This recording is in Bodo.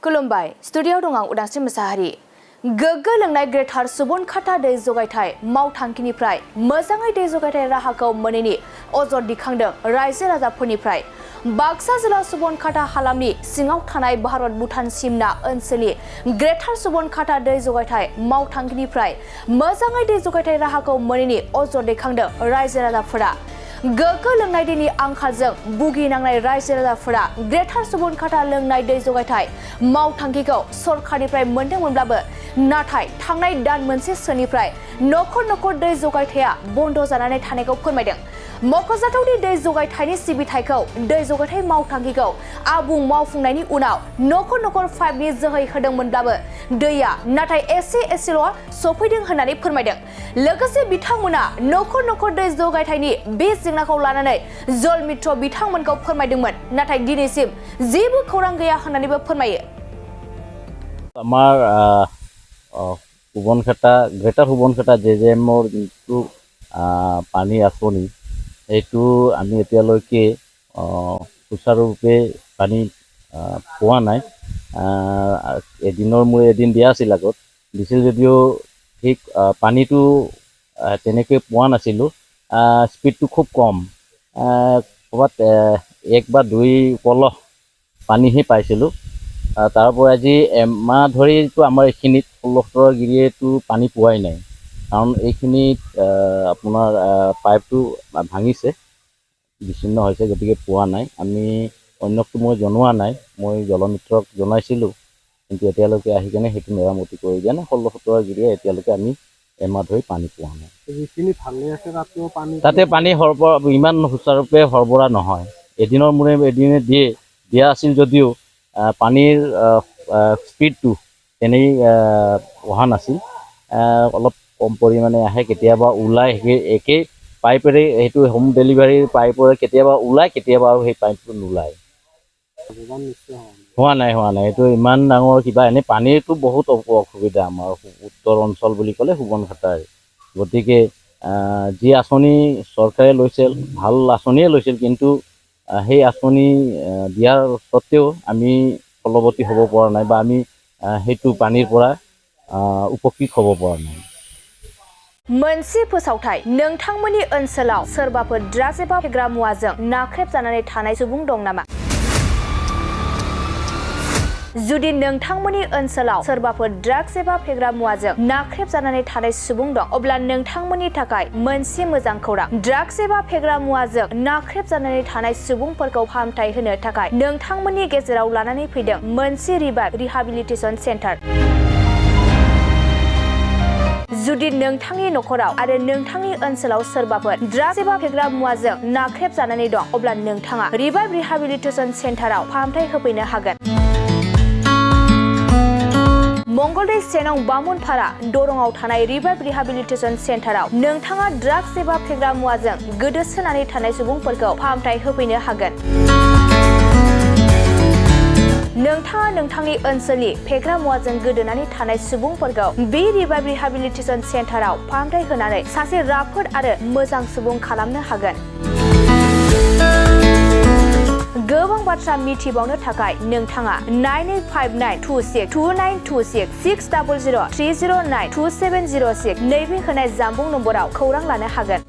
खुलुमबाय स्टुडियाव दं आं उदांस्रि मोसाहारि गोग्गो लोंनाय ग्रेटार सुबनखाता दै जगायथाय मावथांखिनिफ्राय मोजाङै दै जगायथाय राहाखौ मोनैनि अजद दिखांदों रायजो राजाफोरनिफ्राय बाक्सा जिल्ला सुबनखाता हालामनि सिङाव थानाय भारत भुटान सिमना ओनसोलनि ग्रेटार सुबनखाता दै जगायथाय मावथांखिनिफ्राय मोजाङै दै जगायथाय राहाखौ मोनैनि अजद दैखांदों रायजो राजाफोरा गोग्गो लोंनाय दैनि आंखालजों भुगिनांनाय रायजो राजाफोरा ग्रेटार सुबनखाता लोंनाय दै जगायथाय मावथांखिखौ सरकारनिफ्राय मोनदोंमोनब्लाबो नाथाय थांनाय दान मोनसेसोनिफ्राय नखर दै जगायथाया बन्द जानानै थानायखौ फोरमायदों। मख'जाथावदि दै जगायथायनि सिबिथायखौ दै जगायथाय मावथांखिखौ आबुं मावफुंनायनि उनाव नखर पाइपनि जोहै होदोंमोनब्लाबो दैया नाथाय एसेल' सफैदों होननानै फोरमायदों। लोगोसे बिथांमोना नखर दै जगायथायनि बे जेंनाखौ लानानै जल मित्र बिथांमोनखौ फोरमायदोंमोन नाथाय दिनैसिम जेबो खौरां गैया होननानैबो फोरमायो। আমাৰ সুবনখাতা গ্ৰেটাৰ সুবনখাতা জেজেএমৰ যিটো পানী আঁচনি সেইটো আমি এতিয়ালৈকে সুচাৰুৰূপে পানী পোৱা নাই। এদিনৰ মূৰে এদিন দিয়া আছিল, আগত দিছিল যদিও ঠিক পানীটো তেনেকৈ পোৱা নাছিলোঁ। স্পীডটো খুব কম, ক'ৰবাত 1 বা 2 পলহ পানীহে পাইছিলোঁ। তাৰোপৰি আজি এমাহ ধৰিতো আমাৰ এইখিনিত 16 গিৰিয়েতো পানী পোৱাই নাই, কাৰণ এইখিনিত আপোনাৰ পাইপটো ভাঙিছে, বিচ্ছিন্ন হৈছে, গতিকে পোৱা নাই। আমি অন্যকতো মই জনোৱা নাই, মই জলমিত্ৰক জনাইছিলোঁ, কিন্তু এতিয়ালৈকে আহি কেনে সেইটো মেৰামতি কৰি দিয়া নাই। 16-17 গিৰিয়ে এতিয়ালৈকে আমি এমাহ ধৰি পানী পোৱা নাই। যিখিনি ভালে আছে তাতে পানী ইমান সুচাৰুৰূপে সৰবৰাহ নহয়। এদিনৰ মূৰে এদিনে দিয়া আছিল যদিও পানীৰ স্পীডটো তেনেই অহা নাছিল। অলপ কম পৰিমাণে আহে, কেতিয়াবা ওলাই, একেই পাইপেৰে, সেইটো হোম ডেলিভাৰীৰ পাইপৰে কেতিয়াবা ওলায়, কেতিয়াবা আৰু সেই পাইপটো নোলায়। হোৱা নাই এইটো ইমান ডাঙৰ কিবা। এনেই পানীৰটো বহুত অসুবিধা আমাৰ উত্তৰ অঞ্চল বুলি ক'লে সুবনখাটাৰ। গতিকে যি আঁচনি চৰকাৰে লৈছিল, ভাল আঁচনিয়ে লৈছিল, কিন্তু সেই আঁচনি দিয়াৰ সত্ত্বেও আমি ফলৱতী হ'ব পৰা নাই বা আমি সেইটো পানীৰ পৰা উপকৃত হ'ব পৰা নাই। मोनसे फोसावथाय नोंथांमोननि ओनसोलाव सोरबाफोर ड्राग्स एबा फेग्रा मुवाजों नाख्रेबजानानै थानाय सुबुं दं नामा? जुदि नोंथांमोननि ओनसोलाव सोरबाफोर ड्राग्स एबा फेग्रा मुवाजों नाख्रेबजानानै थानाय सुबुं दं, अब्ला नोंथांमोननि थाखाय मोनसे मोजां खौरां। ड्राग्स एबा फेग्रा मुवाजों नाख्रेबजानानै थानाय सुबुंफोरखौ फाहामथाय होनो थाखाय नोंथांमोननि गेजेराव लानानै फैदों मोनसे रिभाइभ रिहाबिलिटेसन सेन्टार। जुदि नोंथांनि नखराव आरो नोंथांनि ओनसोलाव सोरबाफोर ड्राग्स एबा फेग्रा मुवाजों नाख्रेबजानानै दं, अब्ला नोंथाङा रिभाइभ रिहाबिलिटेसन सेन्टाराव फाहामथाय होफैनो हागोन। मंगलदै सेनं बामुनपारा दरंआव थानाय रिभाइभ रिहाबिलिटेसन सेन्टाराव नोंथाङा ड्राग्स एबा फेग्रा मुवाजों गोदोसोनानै थानाय सुबुंफोरखौ फाहामथाय होफैनो हागोन। नोंथाङा नोंथांनि ओनसोलनि फेग्रा मुवाजों गोदोनानै थानाय सुबुंफोरखौ बे रिभाइभ रिहाबिलिटेसन सेन्टाराव फाहामथाय होनानै सासे राफोद आरो मोजां सुबुं खालामनो हागोन। गोबां बाथ्रा मिथिबावनो थाखाय नोंथाङा 9859262926 60030927006 नैबे होनाय जानबुं नम्बराव खौरां लानो हागोन।